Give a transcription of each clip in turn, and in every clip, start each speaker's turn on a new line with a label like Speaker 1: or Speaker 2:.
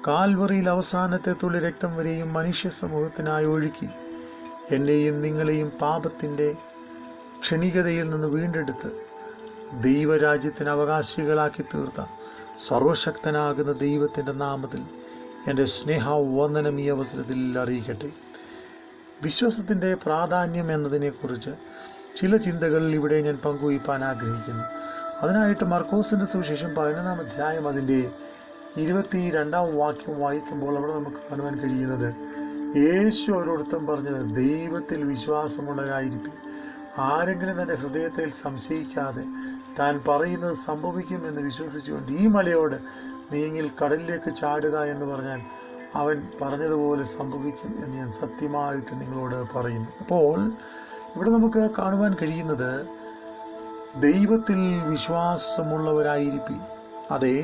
Speaker 1: കാൽവറിയിൽ അവസാനത്തെ തുള്ളി രക്തം വരെയും മനുഷ്യ സമൂഹത്തിനായി ഒഴുക്കി എന്നെയും നിങ്ങളെയും പാപത്തിൻ്റെ ക്ഷണികതയിൽ നിന്ന് വീണ്ടെടുത്ത് ദൈവരാജ്യത്തിന് അവകാശികളാക്കി തീർത്ത സർവശക്തനാകുന്ന ദൈവത്തിൻ്റെ നാമത്തിൽ എൻ്റെ സ്നേഹവന്ദനം ഈ അവസരത്തിൽ അറിയിക്കട്ടെ. വിശ്വാസത്തിൻ്റെ പ്രാധാന്യം എന്നതിനെക്കുറിച്ച് ചില ചിന്തകൾ ഇവിടെ ഞാൻ പങ്കുവയ്പ്പാൻ ആഗ്രഹിക്കുന്നു. അതിനായിട്ട് മർക്കോസിൻ്റെ സുവിശേഷം 11-ാം അധ്യായം അതിൻ്റെ 22-ാം വാക്യം വായിക്കുമ്പോൾ അവിടെ നമുക്ക് കാണുവാൻ കഴിയുന്നത്, യേശു അവരോടൊപ്പം പറഞ്ഞത്, ദൈവത്തിൽ വിശ്വാസമുള്ളവരായിരിക്കും. ആരെങ്കിലും തൻ്റെ ഹൃദയത്തിൽ സംശയിക്കാതെ താൻ പറയുന്നത് സംഭവിക്കുമെന്ന് വിശ്വസിച്ചുകൊണ്ട് ഈ മലയോട് നീങ്ങിൽ കടലിലേക്ക് ചാടുക എന്ന് പറഞ്ഞാൽ അവൻ പറഞ്ഞതുപോലെ സംഭവിക്കും എന്ന് ഞാൻ സത്യമായിട്ട് നിങ്ങളോട് പറയുന്നു. അപ്പോൾ ഇവിടെ നമുക്ക് കാണുവാൻ കഴിയുന്നത്, ദൈവത്തിൽ വിശ്വാസമുള്ളവരായിരിക്കും. അതെ,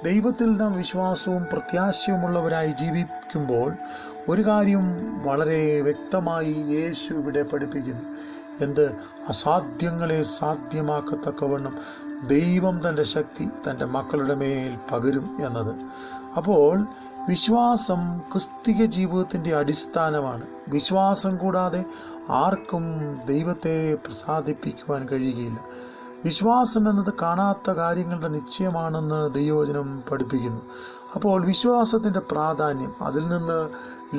Speaker 1: ദൈവത്തിൽ നാം വിശ്വാസവും പ്രത്യാശയുമുള്ളവരായി ജീവിക്കുമ്പോൾ ഒരു കാര്യം വളരെ വ്യക്തമായി യേശു ഇവിടെ പഠിപ്പിക്കുന്നു. എന്ത്? അസാധ്യങ്ങളെ സാധ്യമാക്കത്തക്കവണ്ണം ദൈവം തൻ്റെ ശക്തി തൻ്റെ മക്കളുടെ മേൽ പകരും എന്നത്. അപ്പോൾ വിശ്വാസം ക്രിസ്തീയ ജീവിതത്തിൻ്റെ അടിസ്ഥാനമാണ്. വിശ്വാസം കൂടാതെ ആർക്കും ദൈവത്തെ പ്രസാദിപ്പിക്കുവാൻ കഴിയുകയില്ല. വിശ്വാസം എന്നത് കാണാത്ത കാര്യങ്ങളുടെ നിശ്ചയമാണെന്ന് ദൈവവചനം പഠിപ്പിക്കുന്നു. അപ്പോൾ വിശ്വാസത്തിൻ്റെ പ്രാധാന്യം, അതിൽ നിന്ന്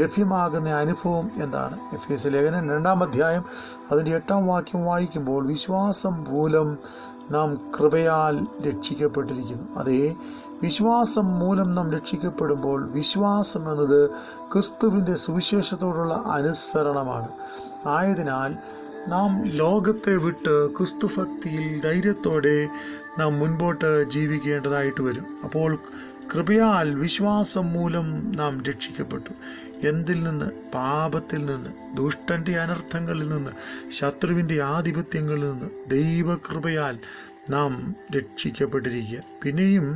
Speaker 1: ലഭ്യമാകുന്ന അനുഭവം എന്താണ്? എഫേസ്യ ലേഖനം 2-ാം അധ്യായം അതിൻ്റെ 8-ാം വാക്യം വായിക്കുമ്പോൾ, വിശ്വാസം മൂലം നാം കൃപയാൽ രക്ഷിക്കപ്പെട്ടിരിക്കുന്നു. അതേ, വിശ്വാസം മൂലം നാം രക്ഷിക്കപ്പെടുമ്പോൾ വിശ്വാസം എന്നത് ക്രിസ്തുവിൻ്റെ സുവിശേഷത്തോടുള്ള അനുസരണമാണ്. ആയതിനാൽ നാം ലോകത്തെ വിട്ട് ക്രിസ്തുഭക്തിയിൽ ധൈര്യത്തോടെ നാം മുൻപോട്ട് ജീവിക്കേണ്ടതായിട്ട് വരും. അപ്പോൾ കൃപയാൽ വിശ്വാസം മൂലം നാം രക്ഷിക്കപ്പെട്ടു. എന്തിൽ നിന്ന്? പാപത്തിൽ നിന്ന്, ദുഷ്ടൻ്റെ അനർത്ഥങ്ങളിൽ നിന്ന്, ശത്രുവിൻ്റെ ആധിപത്യങ്ങളിൽ നിന്ന് ദൈവകൃപയാൽ നാം രക്ഷിക്കപ്പെട്ടിരിക്കുക. പിന്നെയും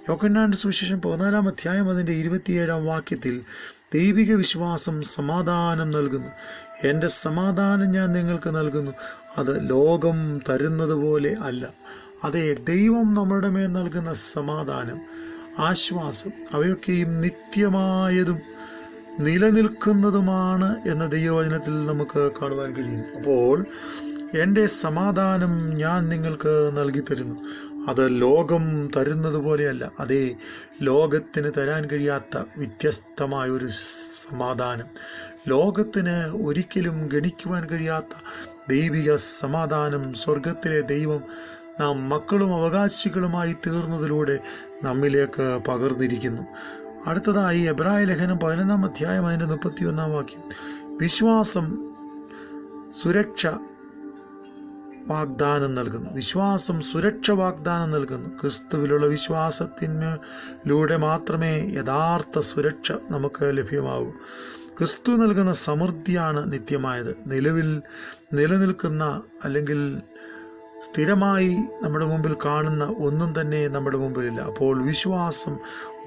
Speaker 1: യോഹന്നാന്റെ സുവിശേഷം 14-ാം അധ്യായം അതിൻ്റെ 27-ാം വാക്യത്തിൽ, ദൈവിക വിശ്വാസം സമാധാനം നൽകുന്നു. എൻ്റെ സമാധാനം ഞാൻ നിങ്ങൾക്ക് നൽകുന്നു, അത് ലോകം തരുന്നത് പോലെ അല്ല. അതെ, ദൈവം നമ്മുടെ മേൽ നൽകുന്ന സമാധാനം, ആശ്വാസം, അവയൊക്കെയും നിത്യമായതും നിലനിൽക്കുന്നതുമാണ് എന്ന ദൈവവചനത്തിൽ നമുക്ക് കാണുവാൻ കഴിയും. അപ്പോൾ എൻ്റെ സമാധാനം ഞാൻ നിങ്ങൾക്ക് നൽകി തരുന്നു, അത് ലോകം തരുന്നത് പോലെയല്ല. അതേ, ലോകത്തിന് തരാൻ കഴിയാത്ത വ്യത്യസ്തമായൊരു സമാധാനം, ലോകത്തിന് ഒരിക്കലും ഗണിക്കുവാൻ കഴിയാത്ത ദൈവിക സമാധാനം സ്വർഗത്തിലെ ദൈവം നാം മക്കളും അവകാശികളുമായി തീർന്നതിലൂടെ നമ്മിലേക്ക് പകർന്നിരിക്കുന്നു. അടുത്തതായി എബ്രായ ലേഖനം 11-ാം അധ്യായം അതിൻ്റെ 31-ാം വാക്യം, വിശ്വാസം സുരക്ഷ വാഗ്ദാനം നൽകുന്നു. വിശ്വാസം സുരക്ഷ വാഗ്ദാനം നൽകുന്നു. ക്രിസ്തുവിലുള്ള വിശ്വാസത്തിലൂടെ മാത്രമേ യഥാർത്ഥ സുരക്ഷ നമുക്ക് ലഭ്യമാകൂ. ക്രിസ്തു നൽകുന്ന സമൃദ്ധിയാണ് നിത്യമായത്. നിലവിൽ നിലനിൽക്കുന്ന അല്ലെങ്കിൽ സ്ഥിരമായി നമ്മുടെ മുമ്പിൽ കാണുന്ന ഒന്നും തന്നെ നമ്മുടെ മുമ്പിലില്ല. അപ്പോൾ വിശ്വാസം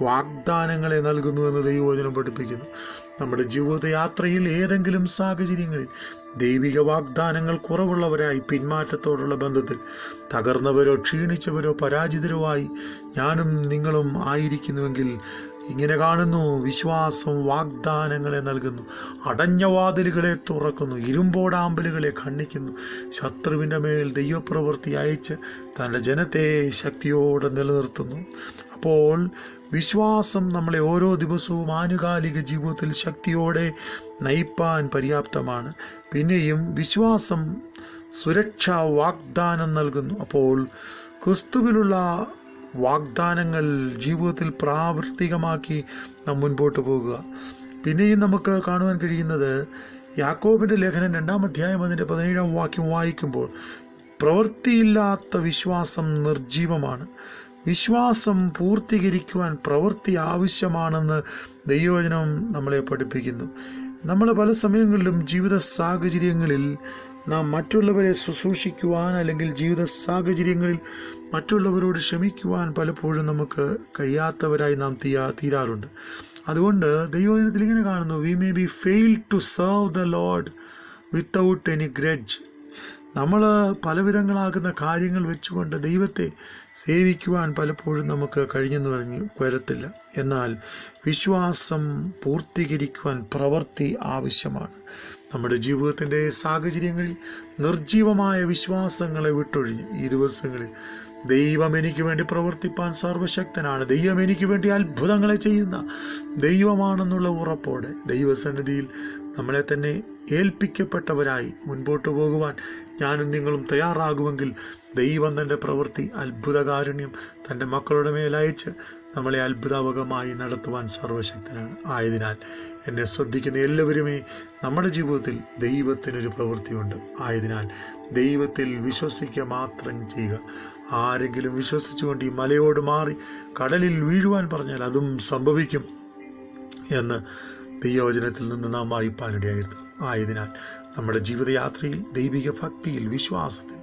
Speaker 1: വാഗ്ദാനങ്ങളെ നൽകുന്നു എന്ന് ദൈവവചനം പഠിപ്പിക്കുന്നു. നമ്മുടെ ജീവിതയാത്രയിൽ ഏതെങ്കിലും സാഹചര്യങ്ങളിൽ ദൈവിക വാഗ്ദാനങ്ങൾ കുറവുള്ളവരായി, പിന്മാറ്റത്തോടുള്ള ബന്ധത്തിൽ തകർന്നവരോ ക്ഷീണിച്ചവരോ പരാജിതരോ ആയി ഞാനും നിങ്ങളും ആയിരിക്കുന്നുവെങ്കിൽ ഇങ്ങനെ കാണുന്നു, വിശ്വാസം വാഗ്ദാനങ്ങളെ നൽകുന്നു, അടഞ്ഞ വാതിലുകളെ തുറക്കുന്നു, ഇരുമ്പോടാമ്പലുകളെ ഖണ്ഡിക്കുന്നു, ശത്രുവിൻ്റെ മേൽ ദൈവപ്രവൃത്തി അയച്ച് തൻ്റെ ജനത്തെ ശക്തിയോടെ നിലനിർത്തുന്നു. അപ്പോൾ വിശ്വാസം നമ്മളെ ഓരോ ദിവസവും ആനുകാലിക ജീവിതത്തിൽ ശക്തിയോടെ നയിപ്പാൻ പര്യാപ്തമാണ്. പിന്നെയും വിശ്വാസം സുരക്ഷാ വാഗ്ദാനം നൽകുന്നു. അപ്പോൾ ക്രിസ്തുവിലുള്ള വാഗ്ദാനങ്ങൾ ജീവിതത്തിൽ പ്രാവർത്തികമാക്കി നാം മുൻപോട്ട് പോകുക. പിന്നെയും നമുക്ക് കാണുവാൻ കഴിയുന്നത്, യാക്കോബിൻ്റെ ലേഖനം 2-ാം അധ്യായം അതിൻ്റെ 17-ാം വാക്യം വായിക്കുമ്പോൾ, പ്രവൃത്തിയില്ലാത്ത വിശ്വാസം നിർജീവമാണ്. വിശ്വാസം പൂർത്തീകരിക്കുവാൻ പ്രവൃത്തി ആവശ്യമാണെന്ന് ദൈവവചനം നമ്മളെ പഠിപ്പിക്കുന്നു. നമ്മൾ പല സമയങ്ങളിലും ജീവിത സാഹചര്യങ്ങളിൽ നാം മറ്റുള്ളവരെ ശുശ്രൂഷിക്കുവാൻ അല്ലെങ്കിൽ ജീവിത സാഹചര്യങ്ങളിൽ മറ്റുള്ളവരോട് ക്ഷമിക്കുവാൻ പലപ്പോഴും നമുക്ക് കഴിയാത്തവരായി നാം തീരാറുണ്ട്. അതുകൊണ്ട് ദൈവവചനത്തിൽ ഇങ്ങനെ കാണുന്നു, we may be fail to serve the lord without any grudge. നമ്മൾ പലവിധങ്ങളാകുന്ന കാര്യങ്ങൾ വെച്ചുകൊണ്ട് ദൈവത്തെ സേവിക്കുവാൻ പലപ്പോഴും നമുക്ക് കഴിഞ്ഞു വരത്തില്ല. എന്നാൽ വിശ്വാസം പൂർത്തീകരിക്കുവാൻ പ്രവൃത്തി ആവശ്യമാണ്. നമ്മുടെ ജീവിതത്തിൻ്റെ സാഹചര്യങ്ങളിൽ നിർജീവമായ വിശ്വാസങ്ങളെ വിട്ടൊഴിഞ്ഞ് ഈ ദിവസങ്ങളിൽ ദൈവം എനിക്ക് വേണ്ടി പ്രവർത്തിപ്പാൻ സർവശക്തനാണ്, ദൈവം എനിക്ക് വേണ്ടി അത്ഭുതങ്ങളെ ചെയ്യുന്ന ദൈവമാണെന്നുള്ള ഉറപ്പോടെ ദൈവസന്നിധിയിൽ നമ്മളെ തന്നെ ഏൽപ്പിക്കപ്പെട്ടവരായി മുൻപോട്ട് പോകുവാൻ ഞാനും നിങ്ങളും തയ്യാറാകുമെങ്കിൽ ദൈവം തൻ്റെ പ്രവൃത്തി അത്ഭുതകാരുണ്യം തൻ്റെ മക്കളുടെ മേലയച്ച് നമ്മളെ അത്ഭുതാവകമായി നടത്തുവാൻ സർവശക്തനാണ്. ആയതിനാൽ എന്നെ ശ്രദ്ധിക്കുന്ന എല്ലാവരുമേ, നമ്മുടെ ജീവിതത്തിൽ ദൈവത്തിനൊരു പ്രവൃത്തിയുണ്ട്. ആയതിനാൽ ദൈവത്തിൽ വിശ്വസിക്കുക മാത്രം ചെയ്യുക. ആരെങ്കിലും വിശ്വസിച്ചുകൊണ്ട് ഈ മലയോട് മാറി കടലിൽ വീഴുവാൻ പറഞ്ഞാൽ അതും സംഭവിക്കും എന്ന് ദൈവവചനത്തിൽ നിന്ന് നാം വായിപ്പാനിടയായിരുന്നു. ആയതിനാൽ നമ്മുടെ ജീവിതയാത്രയിൽ ദൈവിക ഭക്തിയിൽ വിശ്വാസത്തിൽ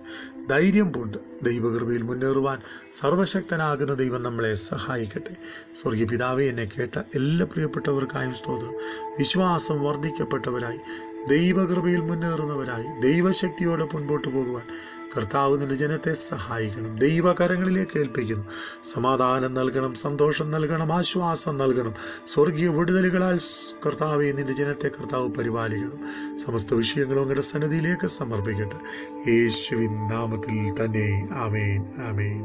Speaker 1: ധൈര്യം പൂണ്ട് ദൈവകൃപയിൽ മുന്നേറുവാൻ സർവശക്തനാകുന്ന ദൈവം നമ്മളെ സഹായിക്കട്ടെ. സ്വർഗീയ പിതാവേ, എന്നെ കേട്ട എല്ലാ പ്രിയപ്പെട്ടവർക്കായും സ്തോത്രം. വിശ്വാസം വർദ്ധിക്കപ്പെട്ടവരായി ദൈവകൃപയിൽ മുന്നേറുന്നവരായി ദൈവശക്തിയോടെ മുൻപോട്ട് പോകുവാൻ കർത്താവ് നിന്റെ ജനത്തെ സഹായിക്കണം. ദൈവകരങ്ങളിലേക്ക് ഏൽപ്പിക്കുന്നു. സമാധാനം നൽകണം, സന്തോഷം നൽകണം, ആശ്വാസം നൽകണം. സ്വർഗീയ വിടുതലുകളാൽ കർത്താവെ നിന്റെ ജനത്തെ കർത്താവ് പരിപാലിക്കണം. സമസ്ത വിഷയങ്ങളും അങ്ങയുടെ സന്നിധിയിലേക്ക് സമർപ്പിക്കട്ടെ. യേശുവിൻ നാമത്തിൽ തന്നെ. ആമേൻ, ആമേൻ.